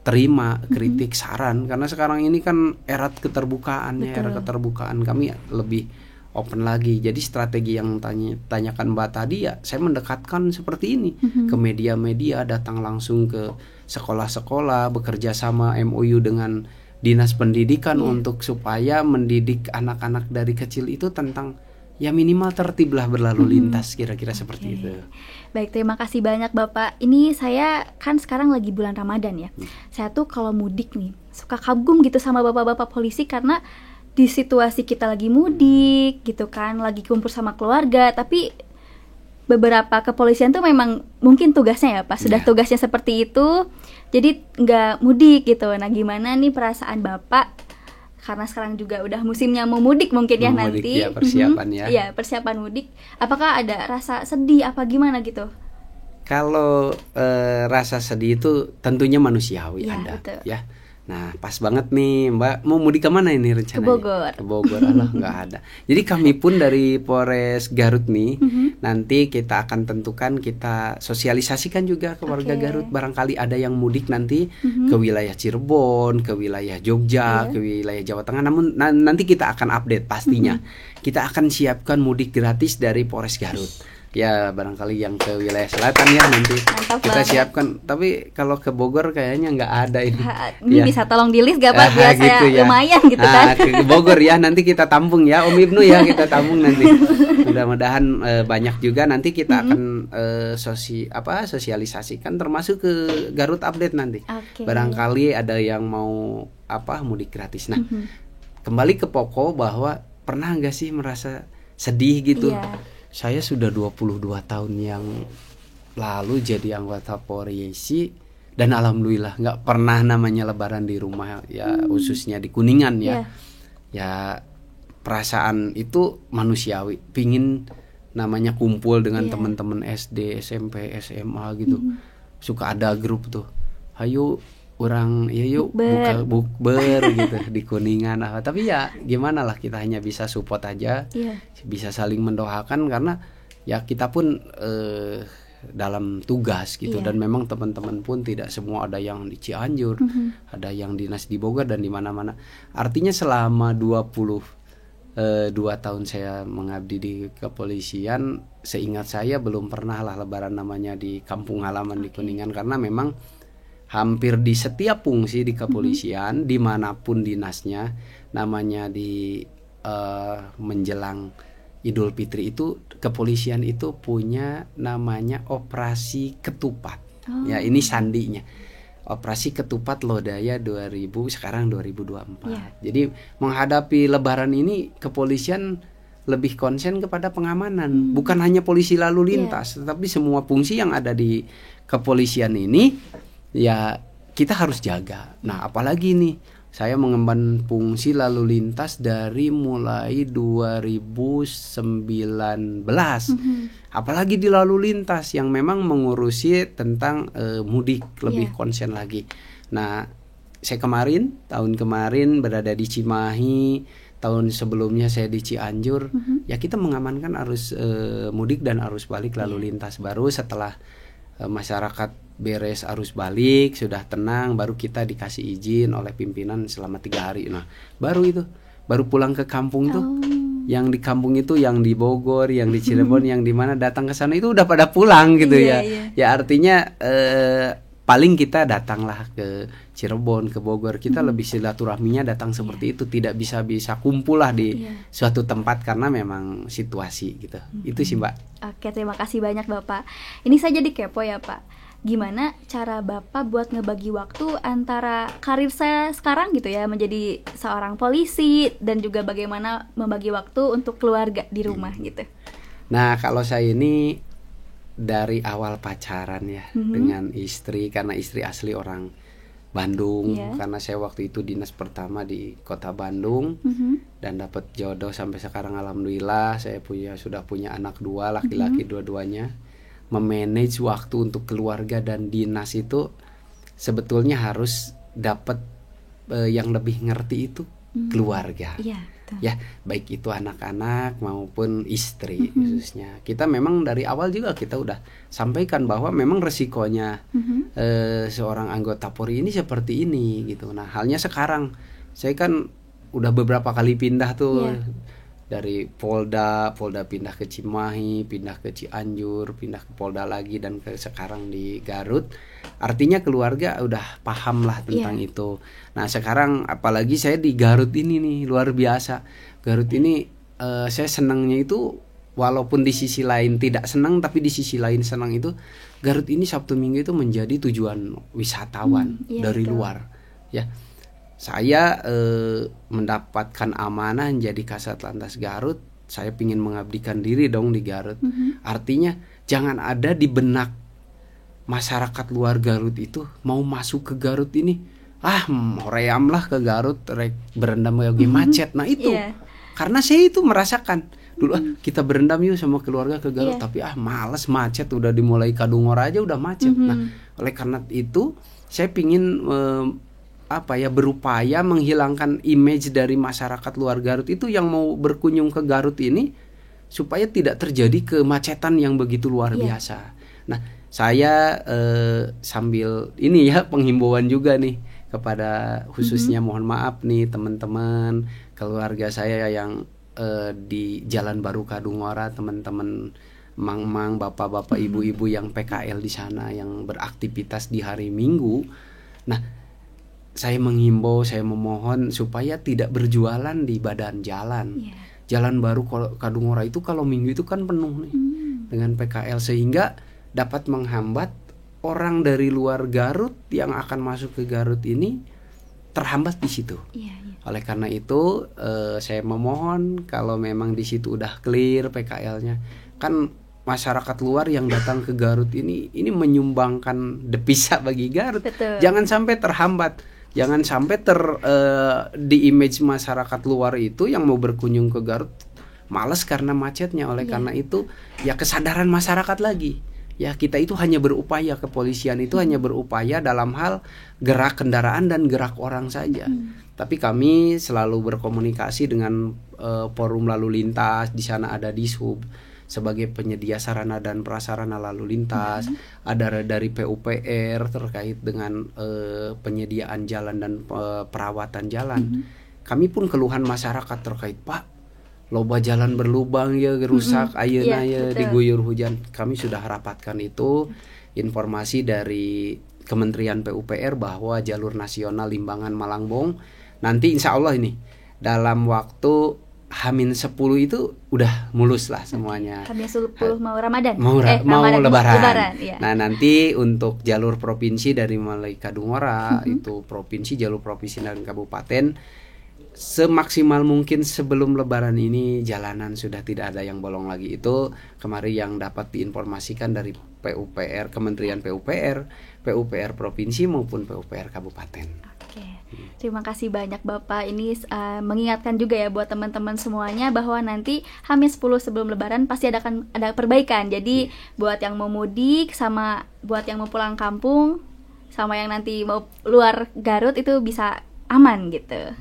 terima kritik, saran, karena sekarang ini kan era keterbukaan, era keterbukaan, kami lebih open lagi. Jadi strategi yang tanyakan Mbak tadi ya, saya mendekatkan seperti ini ke media-media, datang langsung ke sekolah-sekolah, bekerja sama MOU dengan Dinas Pendidikan untuk supaya mendidik anak-anak dari kecil itu tentang ya minimal tertib lah berlalu lintas, kira-kira seperti itu. Baik, terima kasih banyak Bapak. Ini saya kan sekarang lagi bulan Ramadan ya. Saya tuh kalau mudik nih suka kagum gitu sama bapak-bapak polisi, karena di situasi kita lagi mudik gitu kan, lagi kumpul sama keluarga, tapi beberapa kepolisian tuh memang mungkin tugasnya ya Pak, sudah tugasnya seperti itu, jadi nggak mudik gitu. Nah, gimana nih perasaan Bapak? Karena sekarang juga udah musimnya mau mudik mungkin ya nanti. Ya, persiapan ya. Iya, persiapan mudik. Apakah ada rasa sedih apa gimana gitu? Kalau rasa sedih itu tentunya manusiawi, ada betul. ya. Nah, pas banget nih Mbak, mau mudik kemana ini rencananya? Ke Bogor. Ke Bogor, Allah nggak ada. Jadi kami pun dari Polres Garut nih, nanti kita akan tentukan, kita sosialisasikan juga ke warga Garut. Barangkali ada yang mudik nanti ke wilayah Cirebon, ke wilayah Jogja, ke wilayah Jawa Tengah. Namun nanti kita akan update pastinya. Kita akan siapkan mudik gratis dari Polres Garut. Ya barangkali yang ke wilayah selatan ya nanti Mantap kita banget. siapkan. Tapi kalau ke Bogor kayaknya nggak ada ini. Ini Ya. bisa tolong di list gak Pak? Biar Gitu saya ya. lumayan gitu kan. Ke Bogor ya, nanti kita tampung ya Om Ibnu ya, kita tampung nanti. Mudah-mudahan banyak juga nanti kita akan sosialisasikan termasuk ke Garut Update nanti. Oke. Barangkali ada yang mau mudik gratis. Nah, kembali ke pokok bahwa pernah nggak sih merasa sedih gitu? Iya. Saya sudah 22 tahun yang lalu jadi anggota Polisi dan alhamdulillah nggak pernah namanya lebaran di rumah ya, khususnya di Kuningan ya. Ya perasaan itu manusiawi, pingin namanya kumpul dengan teman-teman SD, SMP, SMA gitu. Suka ada grup tuh. Ayo orang yuk buka bukber gitu di Kuningan. Tapi ya gimana lah, kita hanya bisa support aja. Bisa saling mendoakan karena ya kita pun dalam tugas gitu. Dan memang teman-teman pun tidak semua, ada yang di Cianjur, ada yang dinas di Bogor dan di mana-mana. Artinya selama 22 tahun saya mengabdi di kepolisian, seingat saya belum pernah lah lebaran namanya di kampung halaman di Kuningan, karena memang hampir di setiap fungsi di kepolisian, dimanapun dinasnya, namanya di menjelang Idul Fitri itu kepolisian itu punya namanya operasi ketupat. Ya ini sandinya. Operasi Ketupat Lodaya 2000, sekarang 2024. Jadi menghadapi lebaran ini kepolisian lebih konsen kepada pengamanan, bukan hanya polisi lalu lintas, tetapi semua fungsi yang ada di kepolisian ini ya kita harus jaga. Nah, apalagi nih saya mengemban fungsi lalu lintas dari mulai 2019. Apalagi di lalu lintas yang memang mengurusi tentang mudik lebih konsen lagi. Nah, saya tahun kemarin berada di Cimahi, tahun sebelumnya saya di Cianjur. Ya kita mengamankan arus mudik dan arus balik lalu lintas. Baru setelah masyarakat beres arus balik, sudah tenang, baru kita dikasih izin oleh pimpinan selama 3 hari. Nah, baru pulang ke kampung tuh. Yang di kampung itu, yang di Bogor, yang di Cirebon, yang di mana datang ke sana itu udah pada pulang gitu ya. Ya artinya paling kita datanglah ke Cirebon, ke Bogor, kita lebih silaturahminya datang seperti itu, tidak bisa kumpul lah di suatu tempat karena memang situasi gitu. Itu sih Mbak. Oke, terima kasih banyak Bapak. Ini saya jadi kepo ya Pak. Gimana cara Bapak buat ngebagi waktu antara karir saya sekarang gitu ya, menjadi seorang polisi, dan juga bagaimana membagi waktu untuk keluarga di rumah gitu. Nah, kalau saya ini dari awal pacaran ya dengan istri, karena istri asli orang Bandung, karena saya waktu itu dinas pertama di kota Bandung dan dapat jodoh sampai sekarang alhamdulillah. Saya sudah punya anak 2, laki-laki dua-duanya. Memanage waktu untuk keluarga dan dinas itu sebetulnya harus dapat yang lebih ngerti itu keluarga. Ya, baik itu anak-anak maupun istri khususnya. Kita memang dari awal juga kita udah sampaikan bahwa memang resikonya seorang anggota Polri ini seperti ini gitu. Nah, halnya sekarang saya kan udah beberapa kali pindah tuh. Dari Polda pindah ke Cimahi, pindah ke Cianjur, pindah ke Polda lagi, dan sekarang di Garut. Artinya keluarga udah paham lah tentang itu. Nah sekarang apalagi saya di Garut ini nih, luar biasa. Garut ini saya senangnya itu, walaupun di sisi lain tidak senang, tapi di sisi lain senang itu, Garut ini Sabtu Minggu itu menjadi tujuan wisatawan dari luar. Ya. Saya mendapatkan amanah menjadi Kasat Lantas Garut. Saya ingin mengabdikan diri dong di Garut. Artinya jangan ada di benak masyarakat luar Garut itu mau masuk ke Garut ini, moreamlah ke Garut, berendam lagi macet. Nah itu karena saya itu merasakan dulu kita berendam yuk sama keluarga ke Garut, tapi males macet, udah dimulai Kadungor aja udah macet. Nah oleh karena itu saya pingin berupaya menghilangkan image dari masyarakat luar Garut itu yang mau berkunjung ke Garut ini, supaya tidak terjadi kemacetan yang begitu luar biasa. Nah, saya sambil ini ya penghimbauan juga nih kepada khususnya mohon maaf nih teman-teman keluarga saya yang di Jalan Baru Kadungora, teman-teman mang-mang, bapak-bapak, ibu-ibu yang PKL di sana yang beraktivitas di hari Minggu. Nah, saya menghimbau, saya memohon supaya tidak berjualan di badan jalan. Jalan baru Kadungora itu kalau Minggu itu kan penuh nih dengan PKL, sehingga dapat menghambat orang dari luar Garut yang akan masuk ke Garut ini terhambat di situ. Oleh karena itu saya memohon kalau memang di situ udah clear PKL-nya, kan masyarakat luar yang datang ke Garut ini menyumbangkan devisa bagi Garut. Betul. Jangan sampai terhambat, jangan sampai di image masyarakat luar itu yang mau berkunjung ke Garut malas karena macetnya. Oleh karena itu ya kesadaran masyarakat lagi. Ya kita itu hanya berupaya, kepolisian itu hanya berupaya dalam hal gerak kendaraan dan gerak orang saja. Tapi kami selalu berkomunikasi dengan forum lalu lintas. Di sana ada Dishub sebagai penyedia sarana dan prasarana lalu lintas. Ada dari PUPR terkait dengan penyediaan jalan dan perawatan jalan. Kami pun keluhan masyarakat terkait, Pak, loba jalan berlubang ya, rusak, ayeuna ya diguyur hujan. Kami sudah rapatkan itu informasi dari Kementerian PUPR bahwa jalur nasional Limbangan Malangbong nanti insya Allah ini dalam waktu H-10 itu udah mulus lah semuanya. H-10 mau Ramadan. Mau Ramadan, Lebaran. Ya. Nah, nanti untuk jalur provinsi dari mulai Kadungora itu provinsi, jalur provinsi dan kabupaten, semaksimal mungkin sebelum Lebaran ini jalanan sudah tidak ada yang bolong lagi. Itu kemarin yang dapat diinformasikan dari PUPR, Kementerian PUPR, PUPR provinsi maupun PUPR kabupaten. Oke, terima kasih banyak Bapak. Ini mengingatkan juga ya buat teman-teman semuanya bahwa nanti H-10 sebelum Lebaran pasti ada perbaikan. Jadi buat yang mau mudik sama buat yang mau pulang kampung sama yang nanti mau luar Garut itu bisa aman gitu.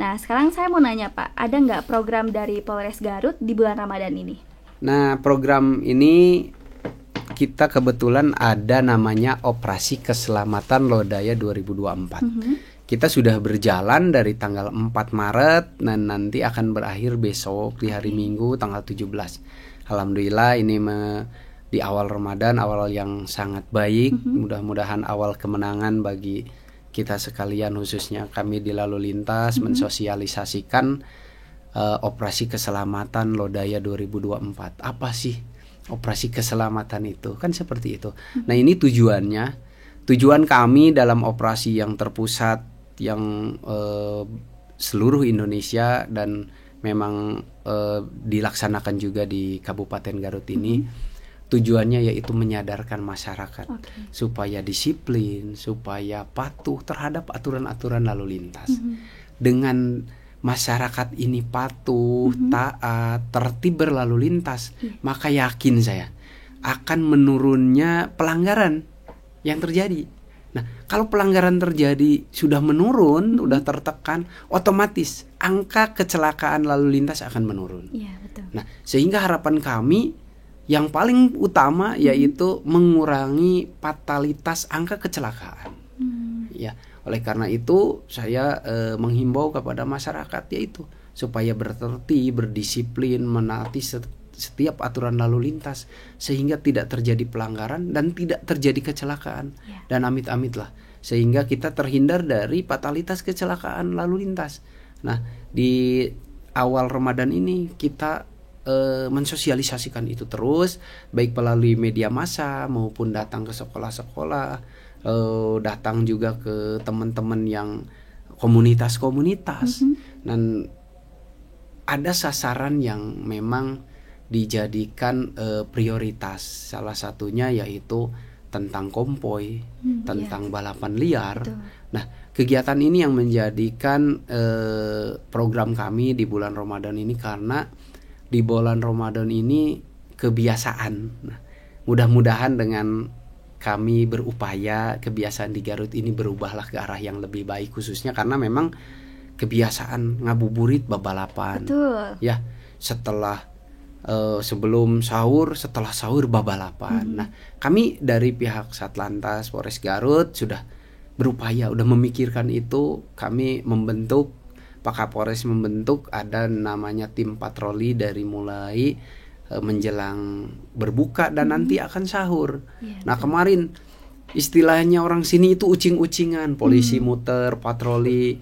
Nah, sekarang saya mau nanya Pak, ada nggak program dari Polres Garut di bulan Ramadan ini? Nah, program ini kita kebetulan ada namanya Operasi Keselamatan Lodaya 2024. Kita sudah berjalan dari tanggal 4 Maret dan nanti akan berakhir besok di hari Minggu tanggal 17. Alhamdulillah ini di awal Ramadan, awal yang sangat baik. Mudah-mudahan awal kemenangan bagi kita sekalian, khususnya kami di lalu lintas mensosialisasikan Operasi Keselamatan Lodaya 2024. Apa sih operasi keselamatan itu? Kan seperti itu. Nah, ini tujuan kami dalam operasi yang terpusat yang seluruh Indonesia dan memang dilaksanakan juga di Kabupaten Garut ini. Tujuannya yaitu menyadarkan masyarakat supaya disiplin, supaya patuh terhadap aturan-aturan lalu lintas. Dengan masyarakat ini patuh, taat, tertib berlalu lintas, maka yakin saya akan menurunnya pelanggaran yang terjadi. Nah, kalau pelanggaran terjadi sudah menurun, sudah tertekan, otomatis angka kecelakaan lalu lintas akan menurun. Nah, sehingga harapan kami yang paling utama yaitu mengurangi fatalitas angka kecelakaan. Ya, oleh karena itu saya menghimbau kepada masyarakat yaitu supaya bertertib, berdisiplin, menaati setiap aturan lalu lintas sehingga tidak terjadi pelanggaran dan tidak terjadi kecelakaan. Dan amit-amitlah sehingga kita terhindar dari fatalitas kecelakaan lalu lintas. Nah, di awal Ramadan ini kita mensosialisasikan itu terus, baik melalui media massa maupun datang ke sekolah-sekolah, datang juga ke teman-teman yang komunitas-komunitas. Dan ada sasaran yang memang dijadikan prioritas. Salah satunya yaitu tentang konvoy, tentang balapan liar. Nah, kegiatan ini yang menjadikan program kami di bulan Ramadan ini, karena di bulan Ramadan ini kebiasaan. Nah, mudah-mudahan dengan kami berupaya kebiasaan di Garut ini berubahlah ke arah yang lebih baik, khususnya karena memang kebiasaan ngabuburit babalapan. Ya, setelah sebelum sahur, setelah sahur babalapan. Nah, kami dari pihak Satlantas Polres Garut sudah berupaya, udah memikirkan itu. Kami membentuk, Pak Kapolres membentuk ada namanya tim patroli dari mulai menjelang berbuka dan nanti akan sahur. Iya, Nah, kemarin istilahnya orang sini itu ucing-ucingan, polisi muter patroli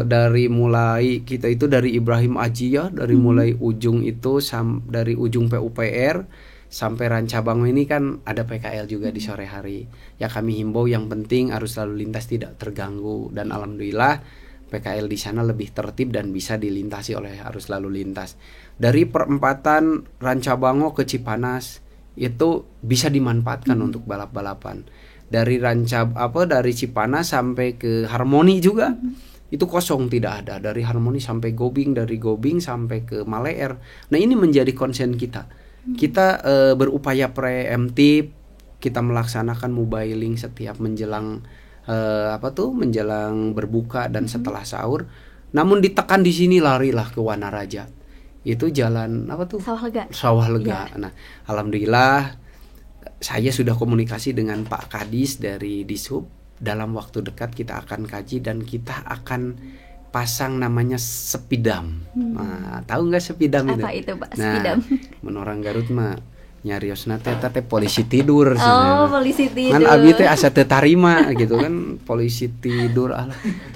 dari mulai kita itu dari Ibrahim Aji ya, dari mulai ujung itu dari ujung PUPR sampai Rancabango ini kan ada PKL juga di sore hari. Ya kami himbau yang penting arus lalu lintas tidak terganggu, dan alhamdulillah PKL di sana lebih tertib dan bisa dilintasi oleh arus lalu lintas. Dari perempatan Rancabango ke Cipanas itu bisa dimanfaatkan untuk balap-balapan. Dari dari Cipanas sampai ke Harmoni juga itu kosong, tidak ada. Dari Harmoni sampai Gobing, dari Gobing sampai ke Maleer. Nah, ini menjadi concern kita. Kita berupaya preemptif, kita melaksanakan mobiling setiap menjelang menjelang berbuka dan setelah sahur. Namun ditekan di sini larilah ke Wanaraja. Itu jalan Sawah Lega. Nah, alhamdulillah saya sudah komunikasi dengan Pak Kadis dari Dishub. Dalam waktu dekat kita akan kaji dan kita akan pasang namanya sepidam. Nah, tahu nggak sepidam itu? Apa itu, Pak? Sepidam. Nah, orang Garut mah nyariosna teh polisi tidur. Polisi tidur. Kan abi teh asa teu tarima gitu kan, polisi tidur.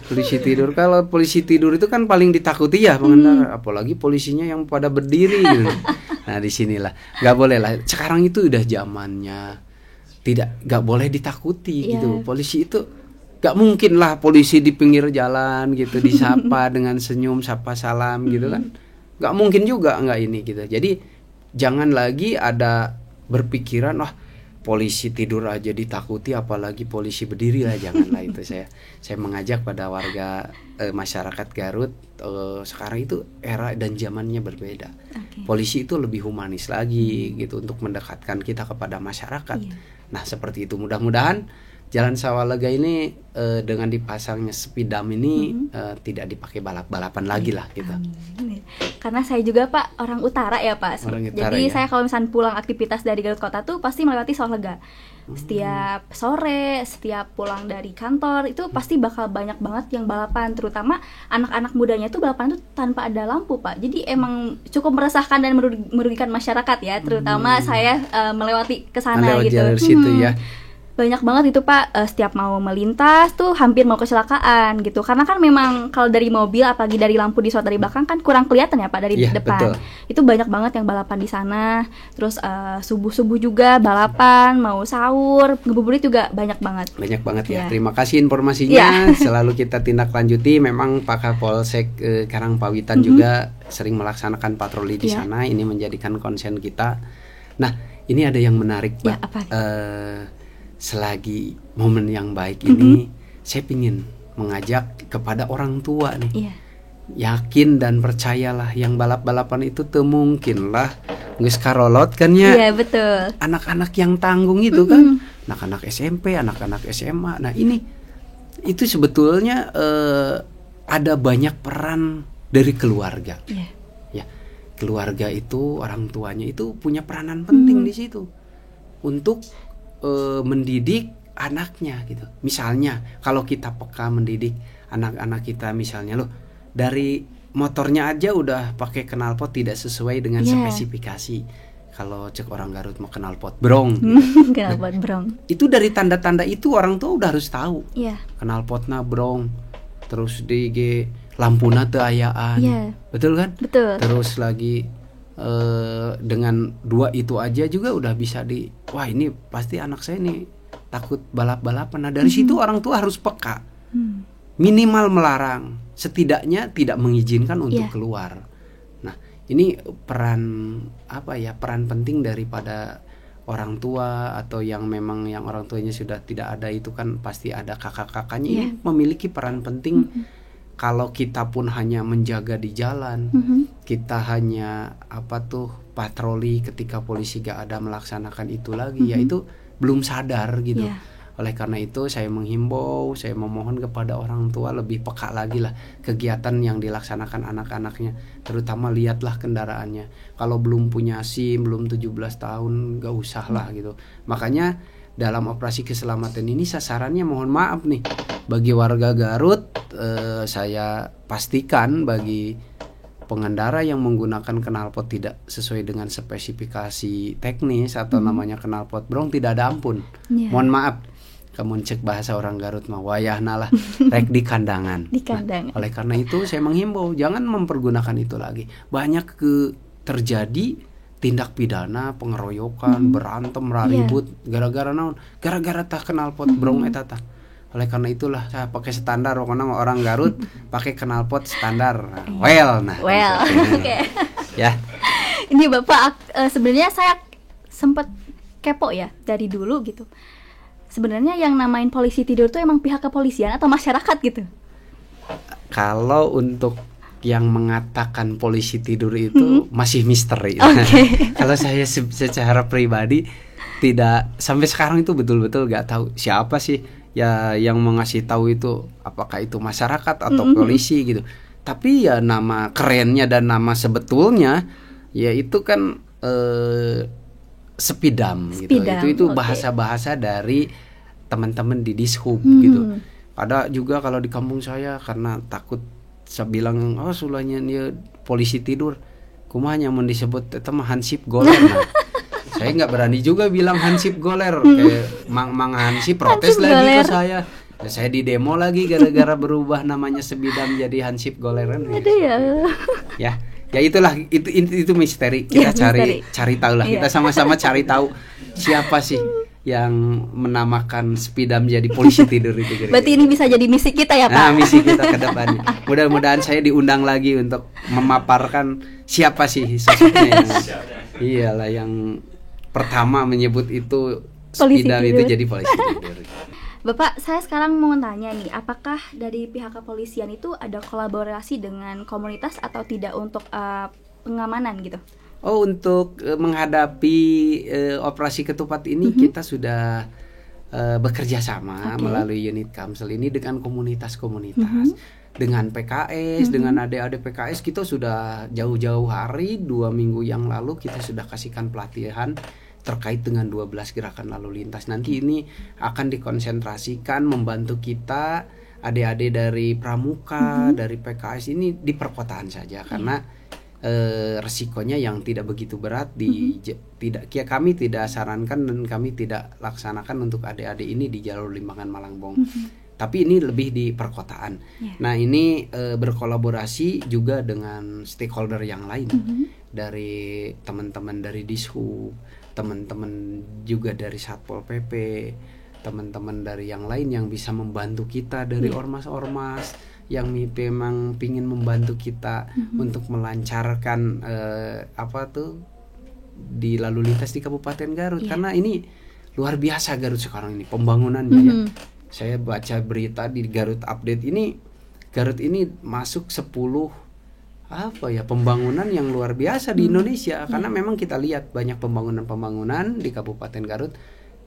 Polisi tidur, kalau polisi tidur itu kan paling ditakuti ya pengendara, apalagi polisinya yang pada berdiri gitu. Nah, disinilah nggak boleh lah. Sekarang itu udah zamannya nggak boleh ditakuti gitu. Polisi itu nggak mungkin lah polisi di pinggir jalan gitu disapa dengan senyum, sapa salam gitu kan. Nggak mungkin juga nggak ini gitu. Jadi jangan lagi ada berpikiran wah polisi tidur aja ditakuti apalagi polisi berdiri lah, janganlah itu. Saya mengajak pada warga masyarakat Garut, sekarang itu era dan zamannya berbeda. Polisi itu lebih humanis lagi gitu untuk mendekatkan kita kepada masyarakat. Nah, seperti itu. Mudah-mudahan Jalan Sawah Lega ini dengan dipasangnya sepidam ini tidak dipakai balap-balapan lagi lah gitu. Karena saya juga Pak orang utara ya Pak. Jadi saya kalau misalnya pulang aktivitas dari Garut Kota tuh pasti melewati Sawah Lega. Setiap sore, setiap pulang dari kantor itu pasti bakal banyak banget yang balapan, terutama anak-anak mudanya tuh balapan tuh tanpa ada lampu Pak. Jadi emang cukup meresahkan dan merugikan masyarakat ya, terutama saya melewati ke sana gitu. Jalur situ ya. Banyak banget itu Pak, setiap mau melintas tuh hampir mau kecelakaan gitu. Karena kan memang kalau dari mobil apalagi dari lampu di dari belakang kan kurang kelihatan ya Pak dari depan. Betul. Itu banyak banget yang balapan di sana. Terus subuh-subuh juga balapan, mau sahur, ngebuburit juga banyak banget. Banyak banget ya. Terima kasih informasinya. Selalu kita tindak lanjuti. Memang Pak Kapolsek Karangpawitan juga sering melaksanakan patroli di sana. Ini menjadikan konsen kita. Nah, ini ada yang menarik Pak. Selagi momen yang baik ini, saya ingin mengajak kepada orang tua nih. Yakin dan percayalah yang balap-balapan itu tuh mungkin lah geus karolot kan ya. Iya, betul. Anak-anak yang tanggung itu kan, anak-anak SMP, anak-anak SMA. Nah, itu sebetulnya ada banyak peran dari keluarga. Ya, keluarga itu orang tuanya itu punya peranan penting di situ untuk mendidik anaknya gitu. Misalnya kalau kita peka mendidik anak-anak kita, misalnya loh dari motornya aja udah pakai knalpot tidak sesuai dengan spesifikasi. Kalau cek orang Garut mau knalpot brong gitu. Knalpot brong. Itu dari tanda-tanda itu orang tua udah harus tahu. Knalpotna brong. Terus di lampuna teu ayaan. Betul kan? Betul. Terus lagi dengan dua itu aja juga udah bisa wah ini pasti anak saya nih takut balap-balapan. Nah, dari situ orang tua harus peka, minimal melarang, setidaknya tidak mengizinkan untuk keluar. Nah, ini peran penting daripada orang tua, atau yang memang yang orang tuanya sudah tidak ada itu kan pasti ada kakak-kakaknya ini memiliki peran penting. Kalau kita pun hanya menjaga di jalan, kita hanya patroli ketika polisi gak ada melaksanakan itu lagi, ya itu belum sadar gitu. Oleh karena itu saya menghimbau, saya memohon kepada orang tua lebih peka lagi lah kegiatan yang dilaksanakan anak-anaknya, terutama lihatlah kendaraannya. Kalau belum punya SIM, belum 17 tahun, gak usah lah gitu. Makanya dalam operasi keselamatan ini sasarannya, mohon maaf nih bagi warga Garut, saya pastikan bagi pengendara yang menggunakan knalpot tidak sesuai dengan spesifikasi teknis atau namanya knalpot brong tidak ada ampun. Mohon maaf, kamu cek bahasa orang Garut mah wayahna lah rek di kandangan. Di kandangan. Nah, oleh karena itu saya menghimbau jangan mempergunakan itu lagi. Banyak terjadi tindak pidana, pengeroyokan, berantem, ribut gara-gara naon? Gara-gara tak knalpot brong eta tah. Oleh karena itulah saya pakai standar pokoknya orang Garut pakai knalpot standar. Well. Oke. Ya. Ini Bapak sebenarnya saya sempat kepo ya dari dulu gitu. Sebenarnya yang namain polisi tidur tuh emang pihak kepolisian atau masyarakat gitu? Kalau untuk yang mengatakan polisi tidur itu masih misteri. Kalau saya secara pribadi tidak sampai sekarang itu betul-betul nggak tahu siapa sih ya yang mengasih tahu itu, apakah itu masyarakat atau polisi gitu. Tapi ya nama kerennya dan nama sebetulnya ya itu kan Spidam gitu. Itu bahasa-bahasa dari teman-teman di Dishub gitu. Ada juga kalau di kampung saya karena takut saya bilang sulanya dia polisi tidur, kumanya mau disebut itu mah Hansip Goler. Nah, saya nggak berani juga bilang Hansip Goler, kayak Mang Hansip protes Hansip lagi Goler. Ke saya. Ya, saya di demo lagi gara-gara berubah namanya Spidam jadi Hansip Goleran. Ya itulah itu misteri. Kita cari tahu lah. Kita sama-sama cari tahu siapa sih yang menamakan Spidam jadi polisi tidur itu kira-kira. Berarti ini bisa jadi misi kita ya Pak? Nah, misi kita ke depannya. Mudah-mudahan saya diundang lagi untuk memaparkan siapa sih sosoknya yang yang pertama menyebut itu Spidam itu jadi polisi tidur. Bapak, saya sekarang mau tanya nih, apakah dari pihak kepolisian itu ada kolaborasi dengan komunitas atau tidak untuk pengamanan gitu? Untuk menghadapi operasi ketupat ini kita sudah bekerja sama melalui unit Kamsel ini dengan komunitas-komunitas, dengan PKS, dengan adik-adik PKS kita sudah jauh-jauh hari 2 minggu yang lalu kita sudah kasihkan pelatihan terkait dengan 12 gerakan lalu lintas. Nanti ini akan dikonsentrasikan membantu kita adik-adik dari Pramuka, dari PKS ini di perkotaan saja karena resikonya yang tidak begitu berat kami tidak sarankan dan kami tidak laksanakan untuk adik-adik ini di jalur Limbangan Malangbong. Tapi ini lebih di perkotaan. Nah, ini berkolaborasi juga dengan stakeholder yang lain. Dari teman-teman dari Dishub, teman-teman juga dari Satpol PP, teman-teman dari yang lain yang bisa membantu kita dari ormas-ormas yang memang pingin membantu kita untuk melancarkan di lalu lintas di Kabupaten Garut karena ini luar biasa Garut sekarang ini pembangunannya ya. Saya baca berita di Garut Update ini Garut ini masuk 10 pembangunan yang luar biasa di Indonesia karena memang kita lihat banyak pembangunan di Kabupaten Garut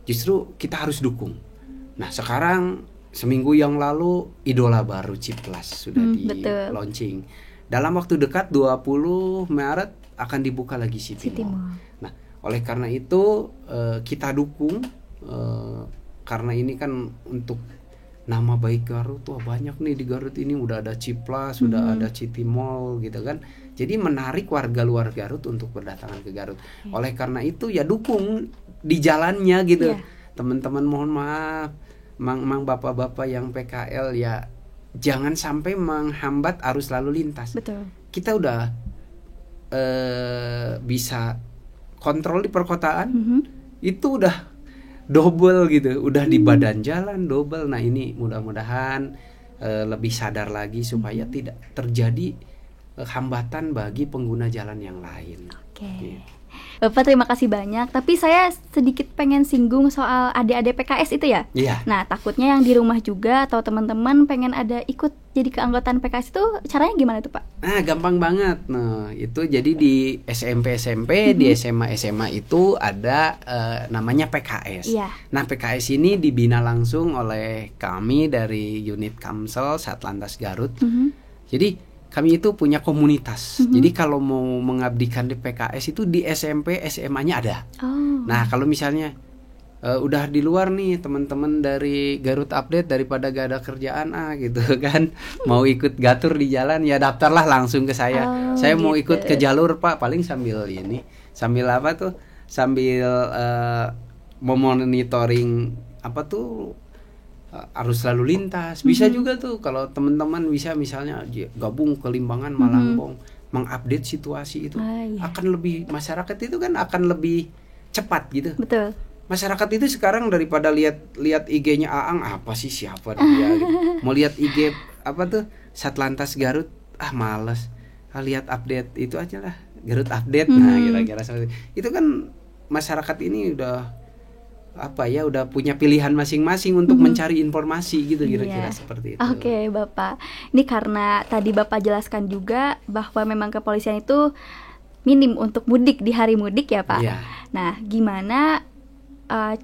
justru kita harus dukung. Nah, sekarang seminggu yang lalu idola baru Ciplas sudah di launching. Dalam waktu dekat 20 Maret akan dibuka lagi City Mall. Nah, oleh karena itu kita dukung karena ini kan untuk nama baik Garut. Wah, banyak nih di Garut ini udah ada Ciplas, sudah ada City Mall gitu kan. Jadi menarik warga luar Garut untuk berdatangan ke Garut. Oleh karena itu ya dukung di jalannya gitu. Teman-teman mohon maaf Mang bapak-bapak yang PKL ya jangan sampai menghambat arus lalu lintas. Betul. Kita udah bisa kontrol di perkotaan, itu udah double gitu, udah di badan jalan double. Nah, ini mudah-mudahan lebih sadar lagi supaya tidak terjadi hambatan bagi pengguna jalan yang lain. Oke. Bapak terima kasih banyak. Tapi saya sedikit pengen singgung soal adik-adik PKS itu ya. Nah, takutnya yang di rumah juga atau teman-teman pengen ikut jadi keanggotaan PKS itu caranya gimana tuh Pak? Nah, gampang banget. Nah, itu jadi di SMP di SMA itu ada namanya PKS. Nah, PKS ini dibina langsung oleh kami dari unit Kamsel Satlantas Garut. Jadi kami itu punya komunitas. Jadi kalau mau mengabdikan di PKS itu di SMP, SMA-nya ada. Nah, kalau misalnya udah di luar nih teman-teman dari Garut Update, daripada gak ada kerjaan gitu kan, mau ikut gatur di jalan ya daftarlah langsung ke saya. Saya mau ikut ke jalur Pak, paling sambil apa tuh, sambil memonitoring apa tuh arus lalu lintas. Bisa juga tuh kalau teman-teman bisa misalnya gabung ke Limbangan, Malangbong, mengupdate situasi itu akan lebih, masyarakat itu kan akan lebih cepat gitu. Betul. Masyarakat itu sekarang daripada lihat IG-nya Aang, apa sih, siapa dia gitu. Mau lihat IG apa tuh Satlantas Garut, males. Lihat update itu aja lah, Garut Update. Nah, kira-kira seperti itu kan. Masyarakat ini udah udah punya pilihan masing-masing untuk mencari informasi gitu, kira-kira seperti itu. Oke, Bapak. Ini karena tadi Bapak jelaskan juga bahwa memang kepolisian itu minim untuk mudik di hari mudik ya, Pak. Nah, gimana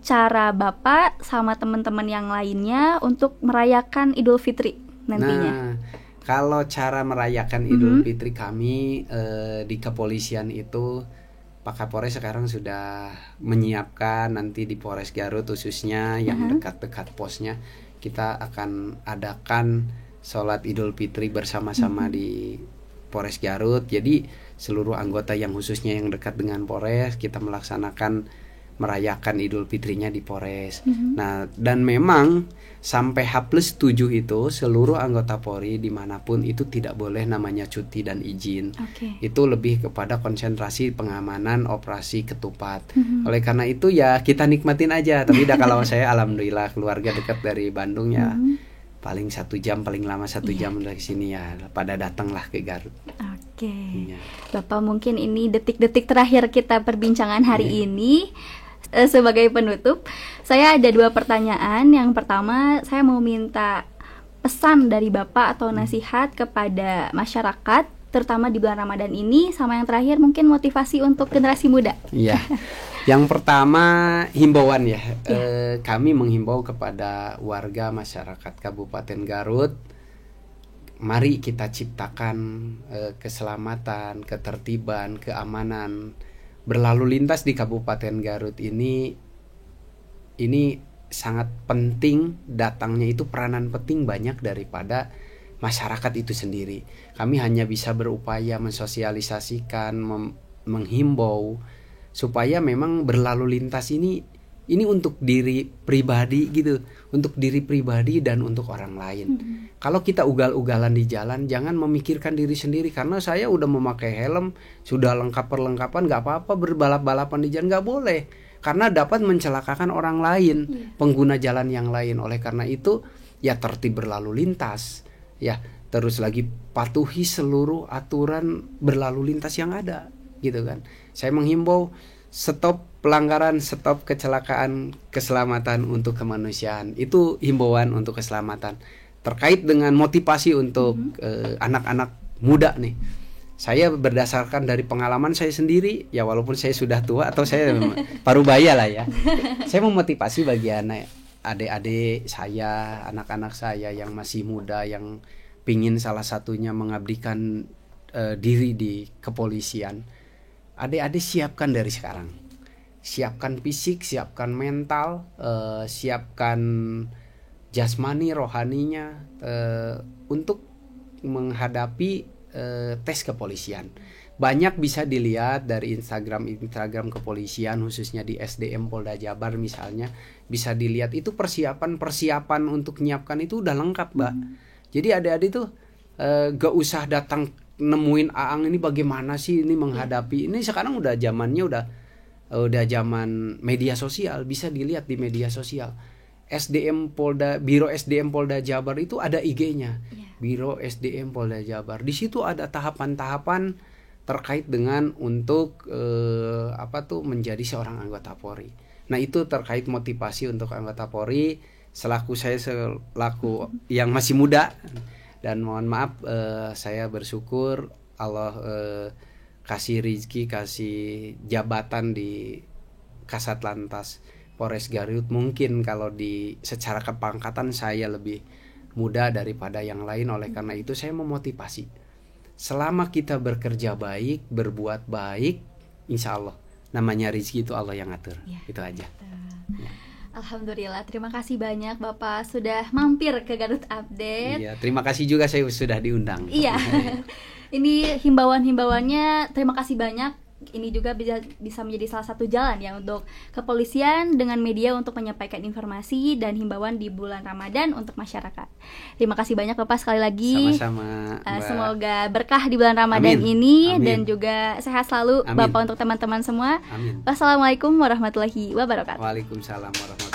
cara Bapak sama teman-teman yang lainnya untuk merayakan Idul Fitri nantinya? Nah, kalau cara merayakan Idul Fitri kami di kepolisian itu, Pak Kapolres sekarang sudah menyiapkan nanti di Polres Garut khususnya yang dekat-dekat posnya, kita akan adakan sholat Idul Fitri bersama-sama di Polres Garut. Jadi seluruh anggota yang khususnya yang dekat dengan Polres, kita melaksanakan merayakan Idul Fitrinya di Polres. Nah, dan memang sampai H+7 itu seluruh anggota Polri dimanapun itu tidak boleh namanya cuti dan izin. Itu lebih kepada konsentrasi pengamanan operasi ketupat. Oleh karena itu ya kita nikmatin aja. Tapi kalau saya alhamdulillah keluarga dekat dari Bandung ya, paling 1 jam, paling lama 1 jam dari sini ya pada datanglah ke Garut. Bapak, mungkin ini detik-detik terakhir kita perbincangan hari ini. Sebagai penutup, saya ada 2 pertanyaan. Yang pertama, saya mau minta pesan dari Bapak atau nasihat kepada masyarakat, terutama di bulan Ramadan ini. Sama yang terakhir mungkin motivasi untuk generasi muda. Yang pertama himbauan ya. Kami menghimbau kepada warga masyarakat Kabupaten Garut, mari kita ciptakan keselamatan, ketertiban, keamanan berlalu lintas di Kabupaten Garut ini sangat penting. Datangnya itu peranan penting banyak daripada masyarakat itu sendiri. Kami hanya bisa berupaya mensosialisasikan, menghimbau supaya memang berlalu lintas ini untuk diri pribadi gitu, untuk diri pribadi dan untuk orang lain. Kalau kita ugal-ugalan di jalan, jangan memikirkan diri sendiri. Karena saya udah memakai helm, sudah lengkap perlengkapan, nggak apa-apa berbalap-balapan di jalan, nggak boleh. Karena dapat mencelakakan orang lain, pengguna jalan yang lain. Oleh karena itu, ya tertib berlalu lintas, ya terus lagi patuhi seluruh aturan berlalu lintas yang ada, gitu kan. Saya menghimbau stop pelanggaran, stop kecelakaan, keselamatan untuk kemanusiaan. Itu himbauan untuk keselamatan. Terkait dengan motivasi untuk anak-anak muda nih, saya berdasarkan dari pengalaman saya sendiri, ya walaupun saya sudah tua atau saya parubaya lah ya, saya memotivasi bagi adik-adik saya, anak-anak saya yang masih muda, yang pingin salah satunya mengabdikan diri di kepolisian. Adik-adik siapkan dari sekarang, siapkan fisik, siapkan mental, siapkan jasmani, rohaninya untuk menghadapi tes kepolisian. Banyak bisa dilihat dari Instagram kepolisian, khususnya di SDM Polda Jabar misalnya, bisa dilihat itu persiapan untuk menyiapkan itu udah lengkap, Mbak. Jadi adik-adik tuh gak usah datang nemuin Aang ini bagaimana sih ini menghadapi. Ini sekarang udah zamannya udah zaman media sosial, bisa dilihat di media sosial. Biro SDM Polda Jabar itu ada IG-nya. Biro SDM Polda Jabar. Di situ ada tahapan-tahapan terkait dengan untuk menjadi seorang anggota Polri. Nah, itu terkait motivasi untuk anggota Polri selaku yang masih muda. Dan mohon maaf, saya bersyukur Allah kasih rezeki, kasih jabatan di Kasatlantas Polres Garut. Mungkin kalau secara kepangkatan saya lebih muda daripada yang lain. Oleh karena itu saya memotivasi, selama kita bekerja baik, berbuat baik, insya Allah namanya rezeki itu Allah yang ngatur. Itu aja. Alhamdulillah, terima kasih banyak Bapak sudah mampir ke Garut Update. Iya, terima kasih juga saya sudah diundang. Iya. Ini himbauan-himbauannya, terima kasih banyak. Ini juga bisa menjadi salah satu jalan ya untuk kepolisian dengan media untuk menyampaikan informasi dan himbauan di bulan Ramadan untuk masyarakat. Terima kasih banyak Bapak sekali lagi. Sama-sama. Semoga berkah di bulan Ramadan ini. Amin. Dan juga sehat selalu. Amin. Bapak untuk teman-teman semua. Amin. Wassalamualaikum warahmatullahi wabarakatuh. Waalaikumsalam warahmatullahi wabarakatuh.